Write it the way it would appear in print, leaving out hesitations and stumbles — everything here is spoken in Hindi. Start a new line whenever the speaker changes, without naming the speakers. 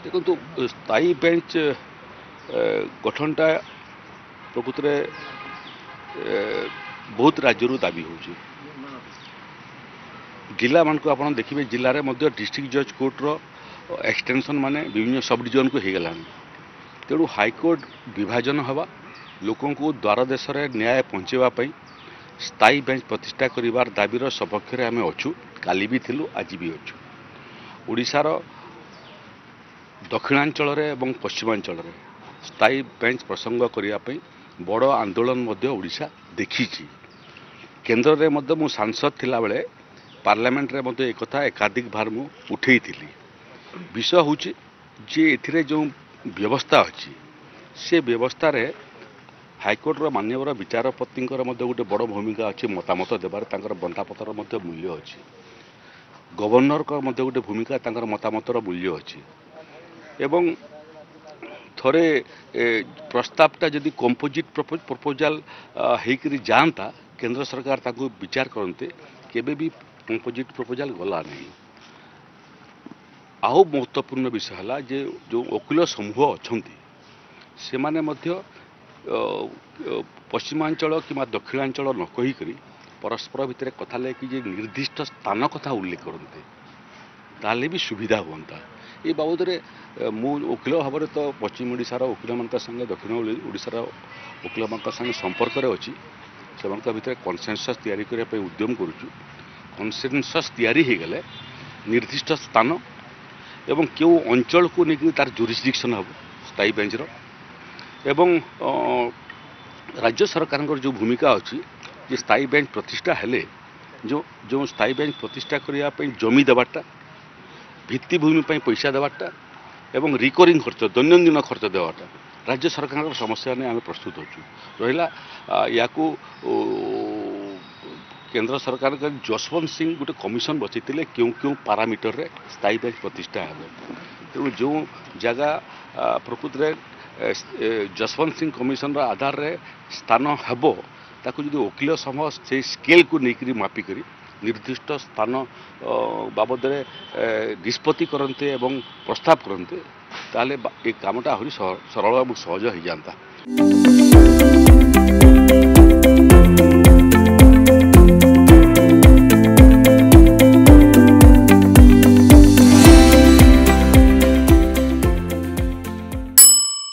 देखो स्थायी बेंच गठनटा प्रकृत में बहुत राज्य दाबी हो जिला मान को आप देखिए जिले में डिस्ट्रिक्ट जज कोर्टर एक्सटेंशन माने विभिन्न सब डिविजन को होगला तेणु हाईकोर्ट विभाजन हवा लोकों को द्वार देश में न्याय पहुँचवाई स्थायी बेंच प्रतिष्ठा करिवार दाबीर सपक्ष आम अच्छू काली भी थिलु आज भी अच्छू ओडिशार दक्षिणांचल एवं पश्चिमांचल स्थायी बेंच प्रसंग करने बड़ आंदोलन ओडिशा देखी केन्द्र में मु सांसद थिला बेले पार्लियामेंट रे एक एकाधिक बार मु उठे विषय हूँ जे एथिरे जो व्यवस्था अच्छी से व्यवस्था रे हाईकोर्ट मान्यवर विचारपति गोटे बड़ भूमिका अच्छी मतामत देवार बंधापतर मूल्य अच्छी गवर्नर गोटे भूमिका मतामतर मूल्य अच्छी एवं थोड़े प्रस्तावटा जदि कंपोजिट प्रपोजाल होकर जाता केंद्र सरकार ताकू विचार करते केबे भी कंपोजिट प्रपोजाल गला नहीं आउ महत्वपूर्ण विषय है जे जो वकील समूह अच्छा से माने मध्य पश्चिमांचल कि दक्षिणांचल न कहीक परस्पर भितर कथा लेकिन निर्दिष्ट स्थान कथा उल्लेख करते ताले भी सुविधा हाँ ये बाबद मु वकील भाव में तो पश्चिम ओडिशार वकील मान संगे दक्षिण ओडिशार वकील मान संगे संपर्क अच्छी से भितर कनसेनसस तैयारी करने उद्यम करुचु कनसेनसस तैयारी हो गले निर्दिष्ट स्थान एवं क्यों अंचल को लेकिन तार जुरिस्डिक्शन हम स्थायी बेंचर एवं राज्य सरकार जो भूमिका अच्छी जे स्थायी बेंच प्रतिष्ठा हेले जो स्थायी बेंच प्रतिष्ठा करने जमी देवाटा भित्तिभूमि पैसा देवाटा एवं रिकरिंग खर्च दैनंदिन खर्च देवाटा राज्य सरकार समस्या ने आम प्रस्तुत होचु रहा या केंद्र सरकार का जसवंत सिंह गोटे कमिशन बचैते क्यों क्यों पारामीटर रे स्थायी बेंच प्रतिष्ठा है तेणु जो जगह प्रकृत में जसवंत सिंह कमिशन आधार रे स्थान हेबो ताकू जो वकील समूह से स्केल को लेकर मापिक निर्दिष्ट स्थान बाबद निष्पत्ति करते एवं प्रस्ताव करते ताले ये कामटा आहरी सरल और सहज हो जाता।